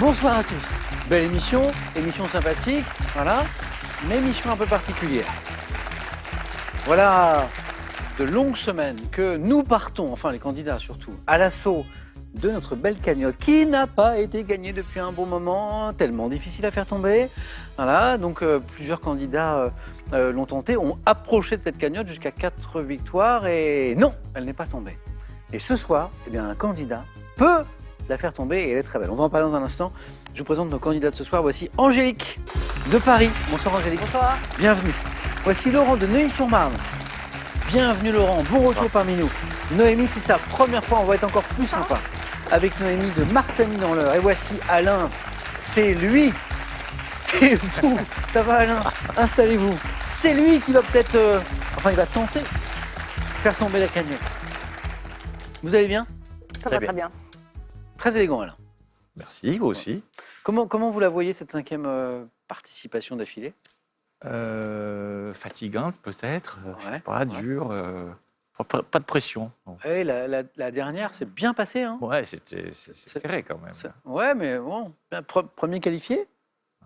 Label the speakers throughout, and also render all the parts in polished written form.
Speaker 1: Bonsoir à tous. Belle émission, émission sympathique, voilà, mais émission un peu particulière. Voilà de longues semaines que nous partons, enfin les candidats surtout, à l'assaut de notre belle cagnotte qui n'a pas été gagnée depuis un bon moment, tellement difficile à faire tomber. Voilà, donc plusieurs candidats l'ont tenté, ont approché de cette cagnotte jusqu'à 4 victoires et non, elle n'est pas tombée. Et ce soir, eh bien, un candidat peut la faire tomber et elle est très belle. On va en parler dans un instant. Je vous présente nos candidats de ce soir. Voici Angélique de Paris. Bonsoir Angélique.
Speaker 2: Bonsoir.
Speaker 1: Bienvenue. Voici Laurent de Neuilly-sur-Marne. Bienvenue Laurent, bon retour parmi nous. Noémie, c'est sa première fois, on va être encore plus sympa. Avec Noémie de Martany dans l'Eure. Et voici Alain, c'est lui. C'est vous. Ça va Alain? Installez-vous. C'est lui qui va peut-être, il va tenter de faire tomber la cagnotte. Vous allez bien?
Speaker 2: Ça va très bien.
Speaker 1: Très élégant Alain.
Speaker 3: Merci, vous aussi.
Speaker 1: Comment vous la voyez cette 5e participation d'affilée?
Speaker 3: Fatigante peut-être, je sais pas,
Speaker 1: ouais.
Speaker 3: dure, pas de pression.
Speaker 1: Ouais, la dernière, c'est bien passé. Hein.
Speaker 3: Ouais, c'est serré quand même.
Speaker 1: Ouais, mais bon, premier qualifié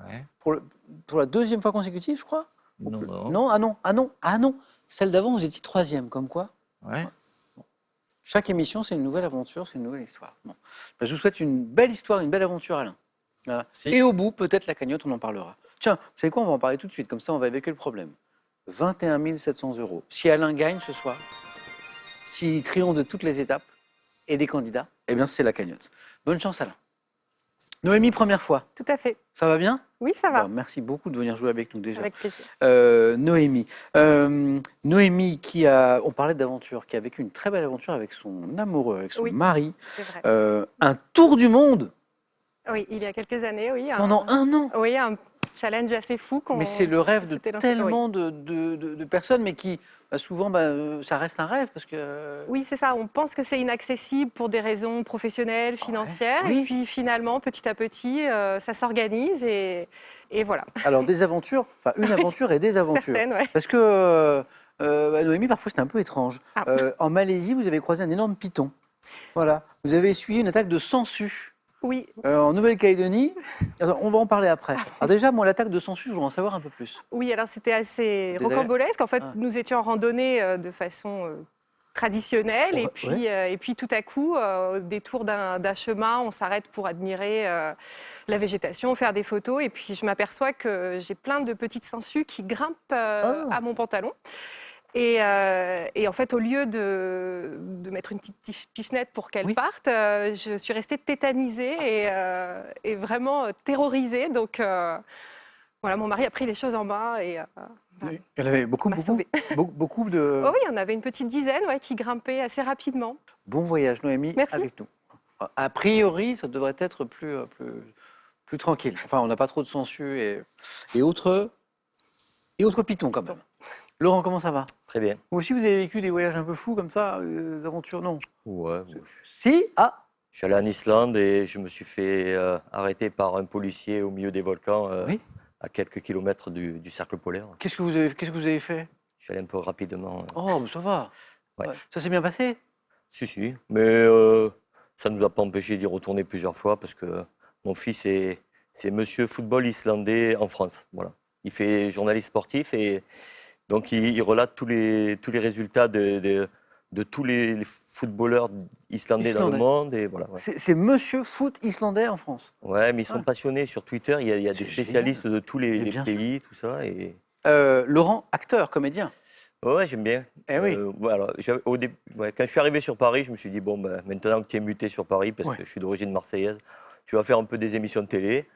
Speaker 3: Ouais.
Speaker 1: pour la 2e fois consécutive, je crois.
Speaker 3: Non.
Speaker 1: Non, ah non. Celle d'avant, vous étiez 3e, comme quoi.
Speaker 3: Ouais.
Speaker 1: Chaque émission, c'est une nouvelle aventure, c'est une nouvelle histoire. Bon. Je vous souhaite une belle histoire, une belle aventure, Alain. Voilà.
Speaker 3: Si.
Speaker 1: Et au bout, peut-être la cagnotte, on en parlera. Tiens, vous savez quoi, on va en parler tout de suite, comme ça on va évacuer le problème. 21 700 €. Si Alain gagne ce soir, s'il triomphe de toutes les étapes et des candidats, eh bien c'est la cagnotte. Bonne chance Alain. Noémie, première fois.
Speaker 2: Tout à fait.
Speaker 1: Ça va bien?
Speaker 2: Oui, ça va.
Speaker 1: Bon, merci beaucoup de venir jouer avec nous déjà.
Speaker 2: Avec plaisir.
Speaker 1: Noémie. Noémie on parlait d'aventure, qui a vécu une très belle aventure avec son amoureux, avec son
Speaker 2: Oui.
Speaker 1: mari.
Speaker 2: C'est vrai.
Speaker 1: Un tour du monde
Speaker 2: Oui, il y a quelques années, oui.
Speaker 1: pendant 1 an.
Speaker 2: Oui, un challenge assez fou.
Speaker 1: Mais c'est le rêve de
Speaker 2: s'était lancé.
Speaker 1: tellement de personnes, mais qui, souvent, ça reste un rêve parce que...
Speaker 2: Oui, c'est ça. On pense que c'est inaccessible pour des raisons professionnelles, financières.
Speaker 1: oui.
Speaker 2: Et puis finalement, petit à petit, ça s'organise et voilà.
Speaker 1: Alors, des aventures, une aventure et des aventures.
Speaker 2: Certaines, ouais.
Speaker 1: Parce que, Noémie, parfois, c'était un peu étrange.
Speaker 2: Ah.
Speaker 1: En Malaisie, vous avez croisé un énorme python. Voilà. Vous avez essuyé une attaque de sangsue.
Speaker 2: Oui,
Speaker 1: En Nouvelle-Calédonie, on va en parler après. Alors déjà, moi, l'attaque de sangsue, je voudrais en savoir un peu plus.
Speaker 2: oui, alors c'était assez
Speaker 1: Des
Speaker 2: rocambolesque. En fait,
Speaker 1: Ah.
Speaker 2: nous étions en randonnée de façon traditionnelle.
Speaker 1: Ouais.
Speaker 2: Et puis tout à coup, au détour d'un chemin, on s'arrête pour admirer la végétation, faire des photos. Et puis je m'aperçois que j'ai plein de petites sangsues qui grimpent à mon pantalon. Et en fait, au lieu de mettre une petite pichenette pour qu'elle
Speaker 1: Oui.
Speaker 2: parte, je suis restée tétanisée et vraiment terrorisée. Donc voilà, mon mari a pris les choses en main et
Speaker 1: Il y en avait beaucoup
Speaker 2: m'a sauvée.
Speaker 1: beaucoup de...
Speaker 2: Oh oui, il y en avait une petite dizaine qui grimpaient assez rapidement.
Speaker 1: Bon voyage, Noémie,
Speaker 2: Merci.
Speaker 1: avec nous. A priori, ça devrait être plus tranquille. Enfin, on n'a pas trop de sangsues et autres pitons, quand même. Laurent, comment ça va?
Speaker 3: Très bien.
Speaker 1: Vous aussi, vous avez vécu des voyages un peu fous comme ça, des aventures, non?
Speaker 3: Ouais.
Speaker 1: Si? Ah,
Speaker 3: Je suis allé en Islande et je me suis fait arrêter par un policier au milieu des volcans,
Speaker 1: Oui.
Speaker 3: à quelques kilomètres du cercle polaire.
Speaker 1: qu'est-ce que vous avez fait?
Speaker 3: Je suis allé un peu rapidement.
Speaker 1: Oh, mais ça va.
Speaker 3: Ouais.
Speaker 1: Ça s'est bien passé?
Speaker 3: Si, mais ça ne nous a pas empêché d'y retourner plusieurs fois parce que mon fils c'est monsieur football islandais en France. Voilà. Il fait journaliste sportif et donc il relate tous les résultats de tous les footballeurs islandais dans le monde. Et voilà, ouais.
Speaker 1: C'est monsieur foot islandais en France.
Speaker 3: Ouais, mais ils sont
Speaker 1: Ouais.
Speaker 3: passionnés sur Twitter. Il y a
Speaker 1: C'est
Speaker 3: des spécialistes de tous
Speaker 1: Mais
Speaker 3: les
Speaker 1: bien
Speaker 3: pays, tout ça. Et
Speaker 1: Laurent, acteur, comédien.
Speaker 3: ouais, j'aime bien.
Speaker 1: Eh oui.
Speaker 3: Voilà, quand je suis arrivé sur Paris, je me suis dit, bon, maintenant que tu es muté sur Paris, parce
Speaker 1: Ouais.
Speaker 3: que je suis d'origine marseillaise, tu vas faire un peu des émissions de télé.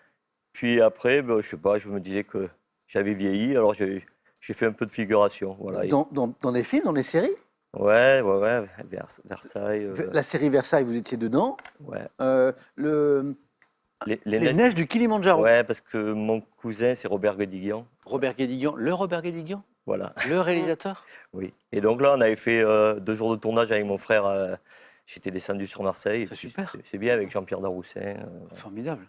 Speaker 3: Puis après, je sais pas, je me disais que j'avais vieilli, alors j'ai fait un peu de figuration. Voilà.
Speaker 1: Dans des films, dans des séries?
Speaker 3: Ouais, Versailles.
Speaker 1: La série Versailles, vous étiez dedans.
Speaker 3: Ouais.
Speaker 1: Les
Speaker 3: neiges.
Speaker 1: neiges du Kilimandjaro.
Speaker 3: Ouais, parce que mon cousin, c'est Robert Guédiguian.
Speaker 1: Robert Guédiguian, le Robert Guédiguian,
Speaker 3: Voilà,
Speaker 1: le réalisateur.
Speaker 3: oui. Et donc là, on avait fait 2 jours de tournage avec mon frère. J'étais descendu sur Marseille.
Speaker 1: C'est
Speaker 3: Et puis
Speaker 1: super.
Speaker 3: C'est bien avec Jean-Pierre Daroussin.
Speaker 1: Formidable.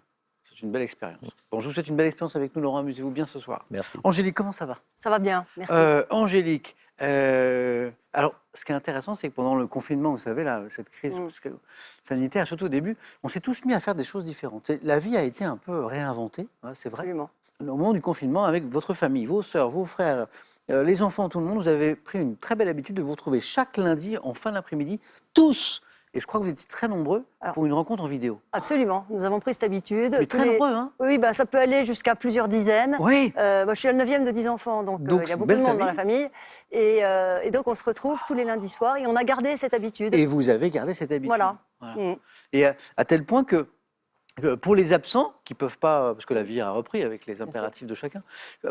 Speaker 1: une belle expérience. Bon, je vous souhaite une belle expérience avec nous, Laurent. Amusez-vous bien ce soir.
Speaker 3: Merci.
Speaker 1: Angélique, comment ça va?
Speaker 4: Ça va bien, merci.
Speaker 1: Angélique, alors, ce qui est intéressant, c'est que pendant le confinement, vous savez, là, cette crise sanitaire, surtout au début, on s'est tous mis à faire des choses différentes. La vie a été un peu réinventée, hein, c'est vrai.
Speaker 4: Absolument.
Speaker 1: Au moment du confinement, avec votre famille, vos sœurs, vos frères, les enfants, tout le monde, vous avez pris une très belle habitude de vous retrouver chaque lundi en fin d'après-midi, tous. Et je crois que vous étiez très nombreux pour une rencontre en vidéo.
Speaker 4: Absolument, nous avons pris cette habitude.
Speaker 1: Mais très nombreux, hein?
Speaker 4: Oui, bah, ça peut aller jusqu'à plusieurs dizaines.
Speaker 1: Oui.
Speaker 4: Je suis le 9e de 10 enfants, donc il y a beaucoup de monde dans la famille. Et donc on se retrouve tous les lundis soirs et on a gardé cette habitude.
Speaker 1: Et vous avez gardé cette habitude.
Speaker 4: Voilà.
Speaker 1: Et à tel point que pour les absents, qui ne peuvent pas, parce que la vie a repris avec les impératifs de chacun,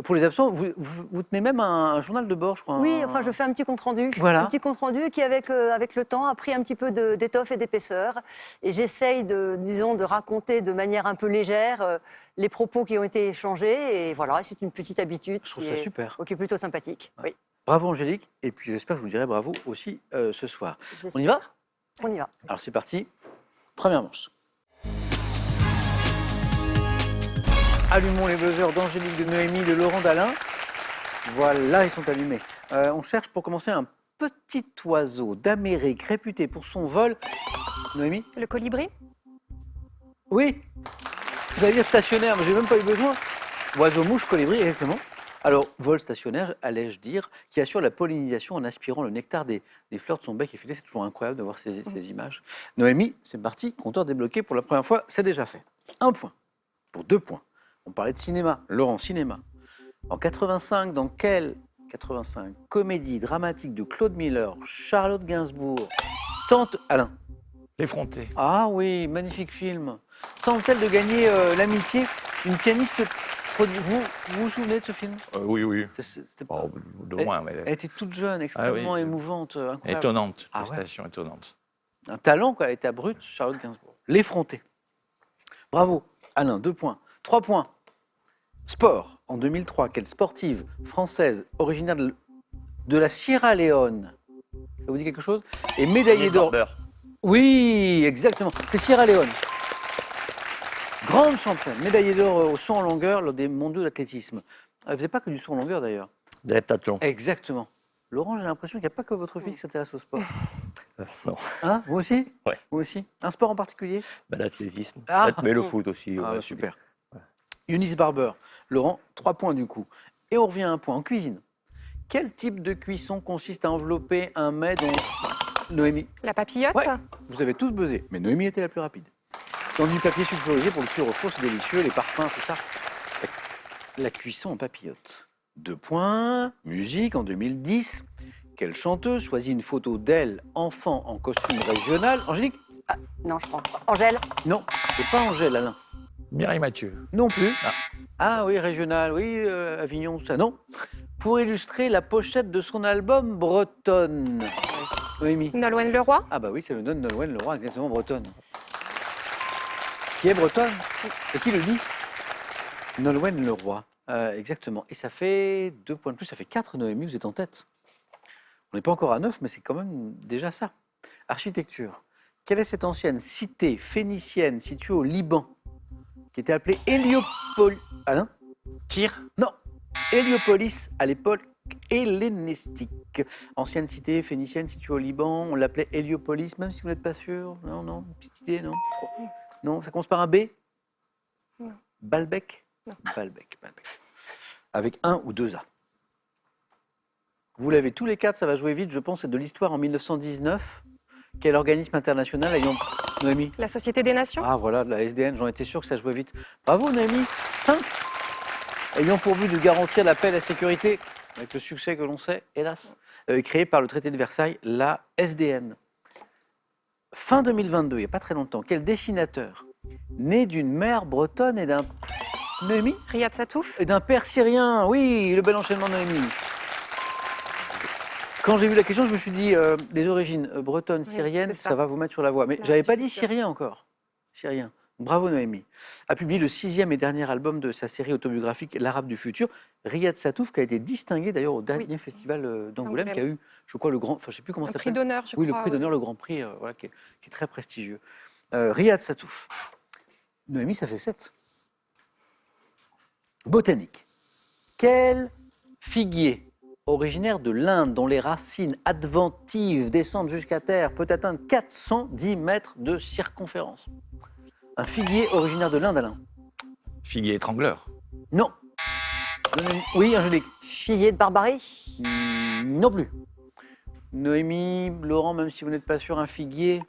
Speaker 1: pour les absents, vous tenez même un journal de bord, je crois.
Speaker 4: Oui, enfin je fais un petit compte-rendu.
Speaker 1: Voilà.
Speaker 4: Un petit compte-rendu qui, avec le temps, a pris un petit peu d'étoffe et d'épaisseur. Et j'essaye de raconter de manière un peu légère les propos qui ont été échangés. Et voilà, c'est une petite habitude
Speaker 1: Je trouve ça super.
Speaker 4: qui est plutôt sympathique. Oui.
Speaker 1: Bravo Angélique, et puis j'espère que je vous dirai bravo aussi ce soir. On y va?
Speaker 4: On y va.
Speaker 1: Alors c'est parti, première manche. Allumons les buzzers d'Angélique, de Noémie, de Laurent, d'Alain. Voilà, ils sont allumés. On cherche pour commencer un petit oiseau d'Amérique réputé pour son vol. Noémie?
Speaker 2: Le colibri?
Speaker 1: Oui. Vous allez dire stationnaire, mais j'ai même pas eu besoin. Oiseau, mouche, colibri, exactement. Alors, vol stationnaire, allais-je dire, qui assure la pollinisation en aspirant le nectar des fleurs de son bec effilé. C'est toujours incroyable de voir ces images. Noémie, c'est parti, compteur débloqué pour la première fois, c'est déjà fait. 1 point pour 2 points. On parlait de cinéma. Laurent, cinéma. En 85, dans quelle 85 comédie dramatique de Claude Miller, Charlotte Gainsbourg, tente... Alain.
Speaker 5: L'effronté.
Speaker 1: Ah oui, magnifique film. Tente-t-elle de gagner l'amitié d'une pianiste... Vous vous souvenez de ce film?
Speaker 5: Oui, oui.
Speaker 1: C'était
Speaker 5: Oh, de loin, mais
Speaker 1: Elle était toute jeune, extrêmement émouvante, incroyable.
Speaker 5: étonnante.
Speaker 1: Ah ouais.
Speaker 5: Prestation étonnante.
Speaker 1: Un talent, quoi. Elle était brute, Charlotte Gainsbourg. L'effronté. Bravo. Alain, 2 points. 3 points. Sport. En 2003, quelle sportive française originaire de la Sierra Leone, ça vous dit quelque chose? Et médaillée d'or. Oui, exactement. C'est Sierra Leone. Grande championne, médaillée d'or au saut en longueur lors des mondiaux d'athlétisme. Elle ne faisait pas que du saut en longueur d'ailleurs.
Speaker 3: De l'heptathlon.
Speaker 1: Exactement. Laurent, j'ai l'impression qu'il n'y a pas que votre fils qui s'intéresse au sport.
Speaker 3: Non.
Speaker 1: Hein? Vous aussi?
Speaker 3: Ouais.
Speaker 1: Vous aussi? Un sport en particulier?
Speaker 3: L'athlétisme.
Speaker 1: Ah.
Speaker 3: Mais le foot aussi.
Speaker 1: Ah,
Speaker 3: ouais,
Speaker 1: super. Eunice Barber. Laurent, 3 points du coup. Et on revient à un point en cuisine. Quel type de cuisson consiste à envelopper un mets dont... Noémie.
Speaker 2: La papillote?
Speaker 1: Ouais. Vous avez tous buzzé, mais Noémie était la plus rapide. Dans du papier sulfurisé pour le cuire au four, c'est délicieux, les parfums, tout ça. La cuisson en papillote. 2 points. Musique en 2010. Quelle chanteuse choisit une photo d'elle, enfant, en costume régional? Angélique?
Speaker 4: Non, je pense pas. Angèle?
Speaker 1: Non, c'est pas Angèle, Alain.
Speaker 5: Mireille Mathieu.
Speaker 1: Non plus. Ah oui, régional, oui, Avignon, tout ça. Non. Pour illustrer la pochette de son album Bretonne. Noémie.
Speaker 2: Nolwenn Leroy?
Speaker 1: Ah bah oui, c'est le nom de Nolwenn Leroy, exactement, Bretonne. Qui est bretonne? Et qui le dit? Nolwenn Leroy, exactement. Et ça fait 2 points de plus, ça fait 4, Noémie, vous êtes en tête. On n'est pas encore à 9, mais c'est quand même déjà ça. Architecture. Quelle est cette ancienne cité phénicienne située au Liban, qui était appelée Héliopolis? Alain?
Speaker 5: Tyr?
Speaker 1: Non. Héliopolis, à l'époque hellénistique. Ancienne cité phénicienne située au Liban, on l'appelait Héliopolis, même si vous n'êtes pas sûr. Non, non, une petite idée, non? Non, ça commence par un B?
Speaker 2: Non.
Speaker 1: Balbec?
Speaker 2: Non.
Speaker 1: Balbec. Avec 1 ou 2 A. Vous l'avez tous les 4, ça va jouer vite, je pense, c'est de l'histoire en 1919. Quel organisme international ayant... Noémie?
Speaker 2: La Société des Nations?
Speaker 1: Ah voilà, de la SDN, j'en étais sûr que ça jouait vite. Bravo Noémie. 5. Ayant pour but de garantir la paix et la sécurité, avec le succès que l'on sait, hélas, créé par le traité de Versailles, la SDN. Fin 2022, il n'y a pas très longtemps, quel dessinateur, né d'une mère bretonne et d'un... Noémie?
Speaker 2: Riyad Satouf?
Speaker 1: Et d'un père syrien, oui, le bel enchaînement de Noémie. Quand j'ai vu la question, je me suis dit, les origines bretonnes, syriennes,
Speaker 2: c'est ça.
Speaker 1: ça va vous mettre sur la voie. Mais
Speaker 2: Là,
Speaker 1: je n'avais pas
Speaker 2: je
Speaker 1: dit
Speaker 2: suis sûre.
Speaker 1: syrien encore. Syrien. Bravo Noémie. A publié le 6e et dernier album de sa série autobiographique L'Arabe du futur. Riyad Satouf, qui a été distingué d'ailleurs au dernier festival d'Angoulême,
Speaker 2: d'Angoulême.
Speaker 1: qui a eu, je crois, le grand... Enfin, je ne sais plus comment
Speaker 2: Un
Speaker 1: ça
Speaker 2: prix
Speaker 1: s'appelle.
Speaker 2: d'honneur, je
Speaker 1: Oui,
Speaker 2: crois.
Speaker 1: le prix d'honneur, le grand prix, voilà, qui est très prestigieux. Riyad Satouf. Noémie, ça fait 7. Botanique. Quel figuier originaire de l'Inde, dont les racines adventives descendent jusqu'à terre, peut atteindre 410 mètres de circonférence? Un figuier originaire de l'Inde, Alain?
Speaker 5: Figuier étrangleur.
Speaker 1: Non. Oui, Angélique?
Speaker 4: Figuier de Barbarie.
Speaker 1: Non plus. Noémie, Laurent, même si vous n'êtes pas sûr, un figuier,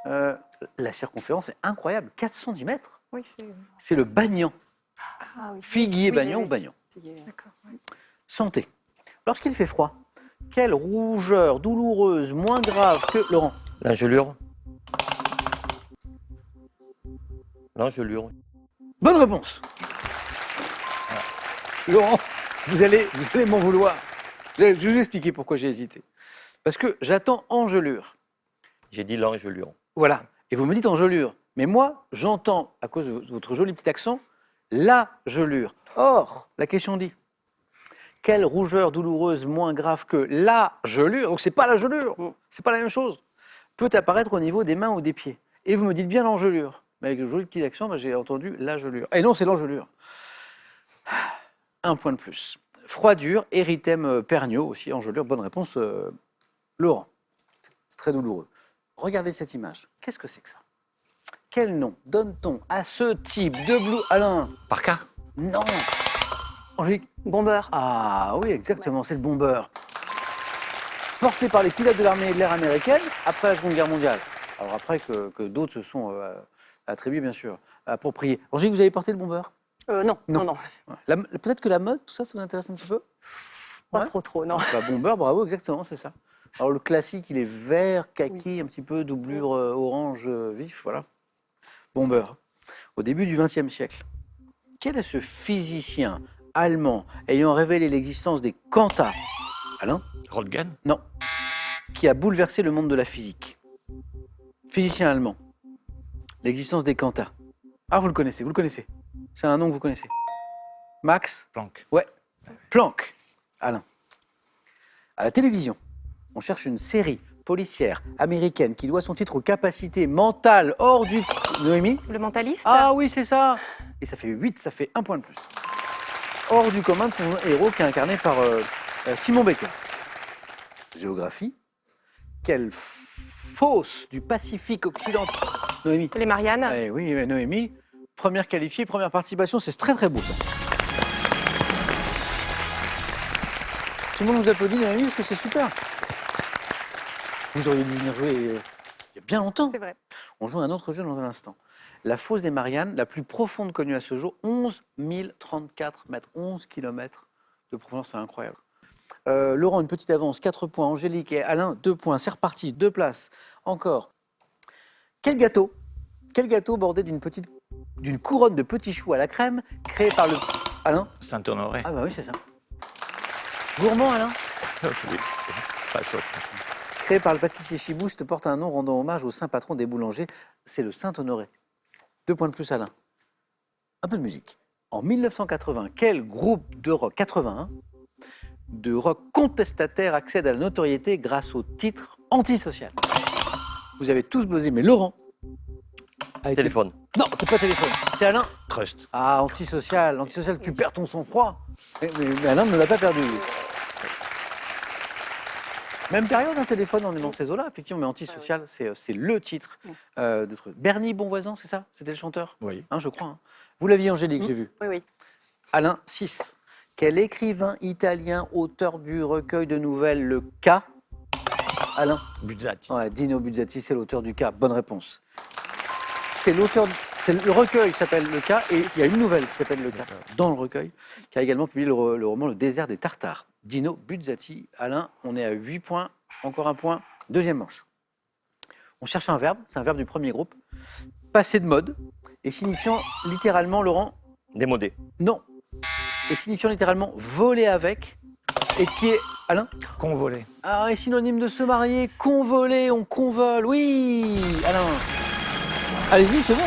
Speaker 1: la circonférence est incroyable, 410 mètres.
Speaker 2: Oui, c'est.
Speaker 1: C'est le bagnan.
Speaker 4: Ah oui.
Speaker 1: Figuier,
Speaker 4: Oui,
Speaker 1: bagnan
Speaker 4: oui,
Speaker 1: ou bagnan.
Speaker 4: oui.
Speaker 2: D'accord. ouais.
Speaker 1: Santé. Lorsqu'il fait froid, quelle rougeur douloureuse, moins grave que... Laurent?
Speaker 3: L'engelure. L'engelure.
Speaker 1: Bonne réponse. Laurent, vous allez m'en vouloir. Je vais vous expliquer pourquoi j'ai hésité. Parce que j'attends engelure.
Speaker 3: J'ai dit l'engelure.
Speaker 1: Voilà. Et vous me dites engelure. Mais moi, j'entends, à cause de votre joli petit accent, la gelure. Or, la question dit, quelle rougeur douloureuse moins grave que la gelure, donc c'est pas la gelure, c'est pas la même chose, peut apparaître au niveau des mains ou des pieds. Et vous me dites bien l'engelure. Mais avec le joli petit accent, bah, j'ai entendu la gelure. Et non, c'est l'engelure. Un point de plus. Froidure, érythème pernio aussi, engelure. Bonne réponse, Laurent. C'est très douloureux. Regardez cette image. Qu'est-ce que c'est que ça? Quel nom donne-t-on à ce type de blue? Alain?
Speaker 5: Parka.
Speaker 1: Non. Angélique?
Speaker 4: Bomber.
Speaker 1: Ah oui, exactement, c'est le bomber. Porté par les pilotes de l'armée de l'air américaine après la Seconde Guerre mondiale. Alors après que d'autres se sont attribués, bien sûr, appropriés. Angélique, vous avez porté le bomber?
Speaker 4: Non,
Speaker 1: Non.
Speaker 4: non, non.
Speaker 1: Peut-être que la mode, tout ça, ça vous intéresse un petit peu?
Speaker 4: Pas
Speaker 1: Ouais.
Speaker 4: trop, non.
Speaker 1: Bah, bomber, bravo, exactement, c'est ça. Alors le classique, il est vert, kaki, un petit peu doublure orange vif, voilà. Bomber. Au début du XXe siècle, quel est ce physicien allemand ayant révélé l'existence des quantas? Alain?
Speaker 5: Röntgen.
Speaker 1: Non. Qui a bouleversé le monde de la physique. Physicien allemand. L'existence des quantas. Ah, vous le connaissez. C'est un nom que vous connaissez. Max?
Speaker 5: Planck.
Speaker 1: Ouais. Planck. Alain. À la télévision, on cherche une série policière américaine qui doit son titre aux capacités mentales hors du... Noémie?
Speaker 2: Le mentaliste.
Speaker 1: Ah oui, c'est ça. Et ça fait 8, ça fait un point de plus. Hors du commun de son héros qui est incarné par Simon Baker. Géographie. Quelle fosse du Pacifique occidental? Noémie?
Speaker 2: Les Mariannes.
Speaker 1: Eh oui, Noémie. Première qualifiée, première participation, c'est très très beau ça. Tout le monde vous applaudit, Noémie, parce que c'est super. Vous auriez dû venir jouer il y a bien longtemps.
Speaker 2: C'est vrai.
Speaker 1: On joue à un autre jeu dans un instant. La fosse des Mariannes, la plus profonde connue à ce jour, 11 034 mètres, 11 km de profondeur, c'est incroyable. Laurent, une petite avance, 4 points. Angélique et Alain, 2 points. C'est reparti, 2 places. Encore. Quel gâteau bordé d'une couronne de petits choux à la crème, créé par le... Alain?
Speaker 5: Saint-Honoré.
Speaker 1: Ah bah oui, c'est ça. Gourmand, Alain?
Speaker 5: Oui. Pas chaud.
Speaker 1: Créé par le pâtissier Chibouste, porte un nom rendant hommage au saint patron des boulangers, c'est le Saint-Honoré. 2 points de plus, Alain. Un peu de musique. En 1980, quel groupe de rock, 81, de rock contestataire accède à la notoriété grâce au titre Antisocial? Vous avez tous buzzé, mais Laurent a été...
Speaker 3: Téléphone.
Speaker 1: Non, c'est pas téléphone, c'est Alain.
Speaker 5: Trust.
Speaker 1: Ah, Antisocial, tu perds ton sang-froid. Mais Alain ne l'a pas perdu. Même période, un téléphone, on est dans ces eaux-là, effectivement, mais Antisocial, c'est le titre de truc. Bernie Bonvoisin, c'est ça? C'était le chanteur?
Speaker 5: Oui.
Speaker 1: Hein, je crois. Hein. Vous l'aviez, Angélique, j'ai vu.
Speaker 4: Oui, oui.
Speaker 1: Alain, 6. Quel écrivain italien, auteur du recueil de nouvelles Le Cas? Alain?
Speaker 5: Buzzati.
Speaker 1: Ouais, Dino Buzzati, c'est l'auteur du Cas. Bonne réponse. C'est le recueil qui s'appelle Le Cas, et il y a une nouvelle qui s'appelle Le Cas, dans le recueil, qui a également publié le roman Le désert des Tartares. Dino Buzzati. Alain, on est à 8 points, encore un point. Deuxième manche. On cherche un verbe, c'est un verbe du premier groupe. Passer de mode, et signifiant littéralement, Laurent?
Speaker 3: Démodé.
Speaker 1: Non. Et signifiant littéralement voler avec, et qui est... Alain?
Speaker 5: Convolé.
Speaker 1: Ah, et synonyme de se marier, convoler, on convole, oui. Alain? Allez-y, c'est bon.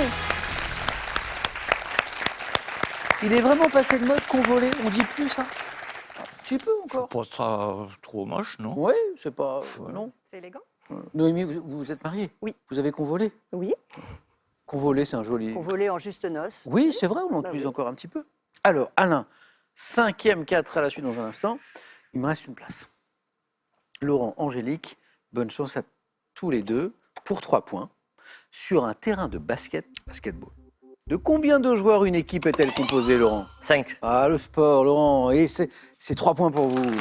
Speaker 1: Il est vraiment passé de mode convoler, on dit plus ça. Un petit peu
Speaker 5: C'est
Speaker 1: encore.
Speaker 5: pas trop moche, non?
Speaker 1: Oui, c'est pas... non.
Speaker 2: C'est élégant.
Speaker 1: Noémie, vous êtes mariée?
Speaker 4: Oui.
Speaker 1: Vous avez convolé?
Speaker 4: Oui.
Speaker 1: Convoler, c'est un joli...
Speaker 4: Qu'on volait en juste noces.
Speaker 1: Oui, c'est vrai, on
Speaker 4: Bah
Speaker 1: l'utilise
Speaker 4: oui.
Speaker 1: encore un petit peu. Alors, Alain, 5e 4 à la suite dans un instant. Il me reste une place. Laurent, Angélique, bonne chance à tous les deux pour 3 points sur un terrain de basketball. De combien de joueurs une équipe est-elle composée, Laurent?
Speaker 3: 5.
Speaker 1: Ah, le sport, Laurent, et c'est 3 points pour vous.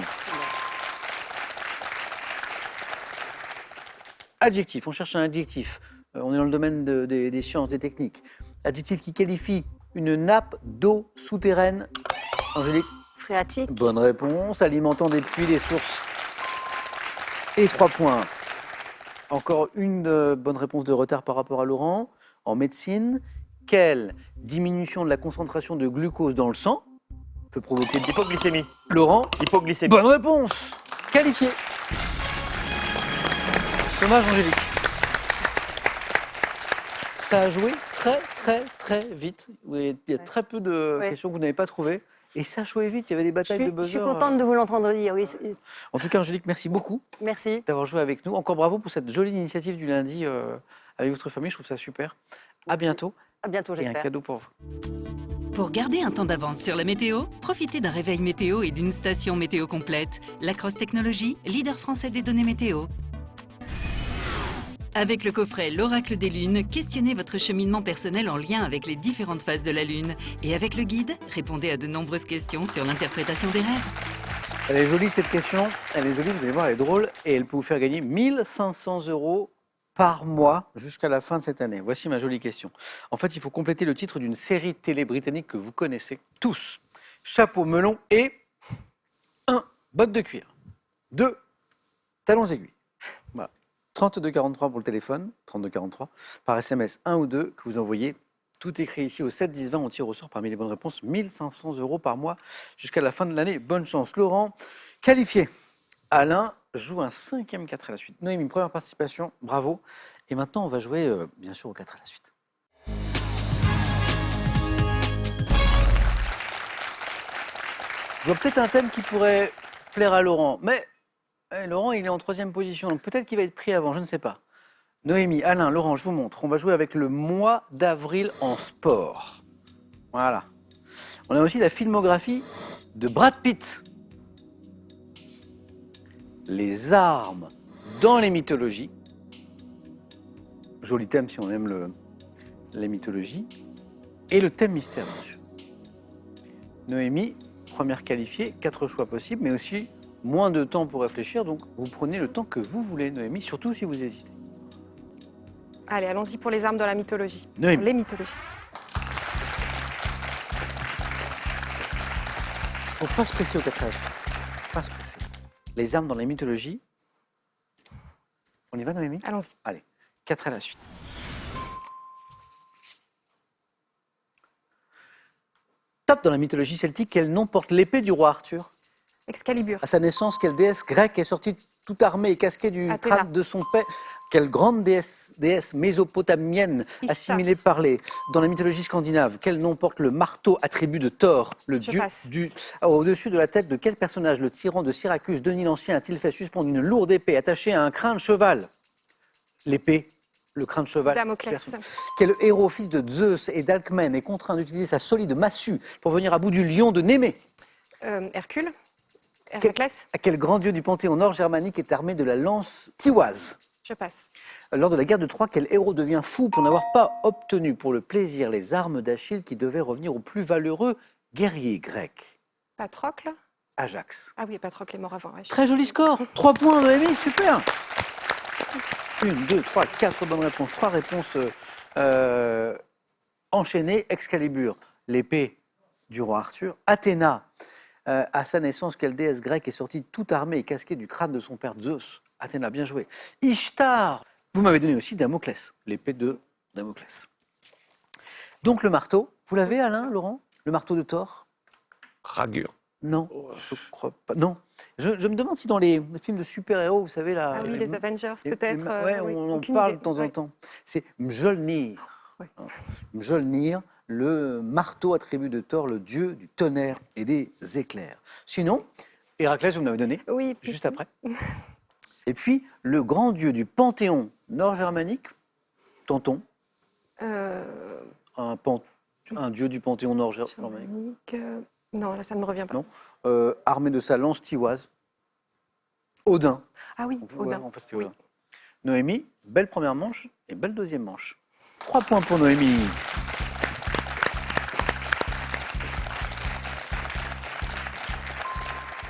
Speaker 1: Adjectif, on cherche un adjectif. On est dans le domaine des sciences, des techniques. Adjectif qui qualifie une nappe d'eau souterraine. Angélique,
Speaker 4: Phréatique.
Speaker 1: bonne réponse. Alimentant des puits, des sources. Et 3 points. Encore une bonne réponse de retard par rapport à Laurent. En médecine, quelle diminution de la concentration de glucose dans le sang peut provoquer
Speaker 3: Hypoglycémie.
Speaker 1: Laurent,
Speaker 3: Hypoglycémie.
Speaker 1: bonne réponse. Qualifié. Dommage, Angélique. Ça a joué très vite. Il y a très peu de
Speaker 4: Ouais.
Speaker 1: questions que vous n'avez pas trouvées. Et ça a joué vite. Il y avait des
Speaker 4: Je
Speaker 1: batailles de
Speaker 4: suis,
Speaker 1: buzzer.
Speaker 4: je suis contente de vous l'entendre dire, oui.
Speaker 1: En tout cas, Angélique, merci beaucoup
Speaker 4: Merci.
Speaker 1: d'avoir joué avec nous. Encore bravo pour cette jolie initiative du lundi avec votre famille. Je trouve ça super. À bientôt.
Speaker 4: À bientôt,
Speaker 1: Et un
Speaker 4: j'espère.
Speaker 1: cadeau pour vous.
Speaker 6: Pour garder un temps d'avance sur la météo, profitez d'un réveil météo et d'une station météo complète. Lacrosse Technologies, leader français des données météo. Avec le coffret L'Oracle des Lunes, questionnez votre cheminement personnel en lien avec les différentes phases de la Lune. Et avec le guide, répondez à de nombreuses questions sur l'interprétation des rêves.
Speaker 1: Elle est jolie cette question. Elle est jolie, vous allez voir, elle est drôle. Et elle peut vous faire gagner 1 500 € par mois jusqu'à la fin de cette année. Voici ma jolie question. En fait, il faut compléter le titre d'une série télé britannique que vous connaissez tous. Chapeau melon et 1. Botte de cuir. 2. Talons aiguilles. Voilà. 3243 pour le téléphone, 3243. Par SMS 1 ou 2 que vous envoyez. Tout écrit ici au 7 10 20. On tire au sort parmi les bonnes réponses 1 500 € par mois jusqu'à la fin de l'année. Bonne chance. Laurent, qualifié. Alain joue un 5e 4 à la suite. Noémie, première participation, bravo. Et maintenant, on va jouer, bien sûr, au 4 à la suite. Je vois peut-être un thème qui pourrait plaire à Laurent, mais Laurent, il est en 3e position, donc peut-être qu'il va être pris avant, je ne sais pas. Noémie, Alain, Laurent, je vous montre. On va jouer avec le mois d'avril en sport. Voilà. On a aussi la filmographie de Brad Pitt. Les armes dans les mythologies. Joli thème si on aime les mythologies. Et le thème mystère, bien sûr. Noémie, première qualifiée, 4 choix possibles, mais aussi moins de temps pour réfléchir. Donc vous prenez le temps que vous voulez, Noémie, surtout si vous hésitez.
Speaker 2: Allez, allons-y pour les armes dans la mythologie.
Speaker 1: Noémie.
Speaker 2: Les mythologies.
Speaker 1: Il ne faut pas se presser au 4 à la suite. Pas se presser. Les armes dans les mythologies. On y va, Noémie?
Speaker 2: Allons-y.
Speaker 1: Allez, 4 à la suite. Top dans la mythologie celtique, quel nom porte l'épée du roi Arthur?
Speaker 2: Excalibur.
Speaker 1: À sa naissance, quelle déesse grecque est sortie tout armée et casquée du
Speaker 2: Athéna.
Speaker 1: crâne de son père? Quelle grande déesse mésopotamienne
Speaker 2: Ishtar.
Speaker 1: assimilée par les... Dans la mythologie scandinave, quel nom porte le marteau, attribut de Thor, le
Speaker 2: Je
Speaker 1: dieu
Speaker 2: passe.
Speaker 1: du... Au-dessus de la tête de quel personnage le tyran de Syracuse, Denis l'Ancien, a-t-il fait suspendre une lourde épée attachée à un crin de cheval? L'épée, le crin de cheval.
Speaker 2: Damoclès.
Speaker 1: Quel héros, fils de Zeus et d'Alcmène, est contraint d'utiliser sa solide massue pour venir à bout du lion de Némée?
Speaker 2: Hercule. Héraclès.
Speaker 1: Quel grand dieu du panthéon nord-germanique est armé de la lance tiwaz?
Speaker 2: Je passe.
Speaker 1: Lors de la guerre de Troie, quel héros devient fou pour n'avoir pas obtenu pour le plaisir les armes d'Achille qui devaient revenir au plus valeureux guerrier grec?
Speaker 2: Patrocle.
Speaker 1: Ajax.
Speaker 2: Ah oui, Patrocle est mort avant. ouais.
Speaker 1: Très joli score. 3 points, Noémie, super. 1, 2, 3, 4 bonnes réponses. 3 réponses enchaînées. Excalibur, l'épée du roi Arthur. Athéna, à sa naissance, quelle déesse grecque est sortie tout armée et casquée du crâne de son père Zeus? Athéna, bien joué. Ishtar, vous m'avez donné aussi Damoclès, l'épée de Damoclès. Donc le marteau, vous l'avez Alain, Laurent? Le marteau de Thor?
Speaker 5: Ragure.
Speaker 1: Non, je crois pas. Non. Je me demande si dans les films de super-héros, vous savez, là.
Speaker 2: Ah oui, les Avengers, peut-être.
Speaker 1: Ouais,
Speaker 2: oui,
Speaker 1: on en
Speaker 2: aucune
Speaker 1: parle
Speaker 2: idée.
Speaker 1: de temps en
Speaker 2: Ouais.
Speaker 1: temps. C'est Mjolnir.
Speaker 2: Ouais.
Speaker 1: Mjolnir, le marteau attribut de Thor, le dieu du tonnerre et des éclairs. Sinon, Héraclès, vous me l'avez donné,
Speaker 2: Oui, puis-
Speaker 1: juste après. Et puis, le grand dieu du panthéon nord-germanique, Tanton,
Speaker 2: Euh,
Speaker 1: un pan... Un dieu du Panthéon-Nord germanique.
Speaker 2: Germanique, non, là, ça ne me revient pas.
Speaker 1: Non. Armé de sa lance tivoise. Odin.
Speaker 2: Ah oui, Odin.
Speaker 1: En fait, c'était
Speaker 2: Oui.
Speaker 1: Odin. Noémie, belle première manche et belle deuxième manche. 3 points pour Noémie.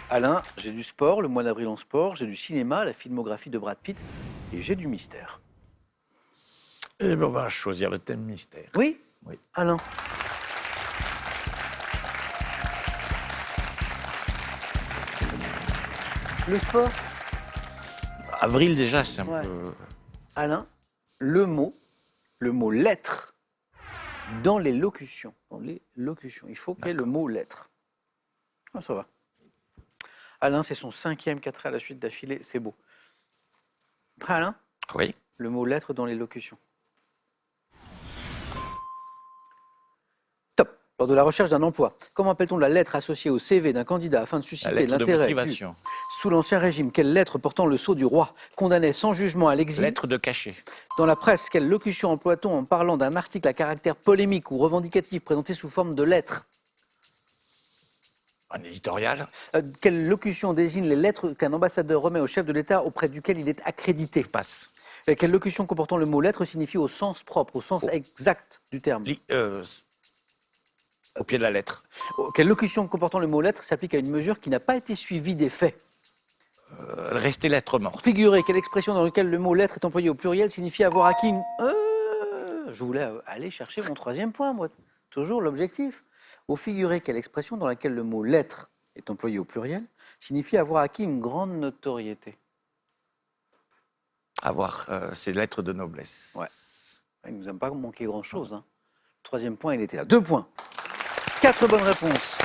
Speaker 1: Alain, j'ai du sport, le mois d'avril en sport, j'ai du cinéma, la filmographie de Brad Pitt et j'ai du mystère.
Speaker 5: Et ben, on va choisir le thème mystère.
Speaker 1: Oui,
Speaker 5: Oui.
Speaker 1: Alain. Le sport,
Speaker 5: Avril, déjà, c'est un
Speaker 1: Ouais.
Speaker 5: peu...
Speaker 1: Alain, le mot lettre dans les locutions. Dans les locutions. Il faut qu'il y ait le mot lettre. Ah, ça va. Alain, c'est son 5e 4 à la suite d'affilée, c'est beau. Prêt, Alain?
Speaker 5: Oui.
Speaker 1: Le mot lettre dans les locutions. Top. Lors de la recherche d'un emploi, comment appelle-t-on la lettre associée au CV d'un candidat afin de
Speaker 5: La
Speaker 1: susciter
Speaker 5: lettre de
Speaker 1: l'intérêt
Speaker 5: motivation.
Speaker 1: Sous l'Ancien Régime, quelle lettre portant le sceau du roi condamnait sans jugement à l'exil?
Speaker 5: Lettre de cachet.
Speaker 1: Dans la presse, quelle locution emploie-t-on en parlant d'un article à caractère polémique ou revendicatif présenté sous forme de lettre?
Speaker 5: Un éditorial.
Speaker 1: Quelle locution désigne les lettres qu'un ambassadeur remet au chef de l'État auprès duquel il est accrédité?
Speaker 5: Passe.
Speaker 1: Quelle locution comportant le mot lettre signifie au sens propre, au sens exact du terme?
Speaker 5: Au pied de la lettre.
Speaker 1: Quelle locution comportant le mot lettre s'applique à une mesure qui n'a pas été suivie des faits?
Speaker 5: Rester lettre morte.
Speaker 1: Figurez, quelle expression dans laquelle le mot lettre est employé au pluriel signifie avoir acquis une... je voulais aller chercher mon 3e point, moi. Toujours l'objectif. Au figuré, quelle expression dans laquelle le mot lettre est employé au pluriel signifie avoir acquis une grande notoriété?
Speaker 5: Avoir ces lettres de noblesse.
Speaker 1: Ouais. Il ne nous a pas manqué grand-chose. Hein. Le 3e point, il était là. 2 points. 4 bonnes réponses.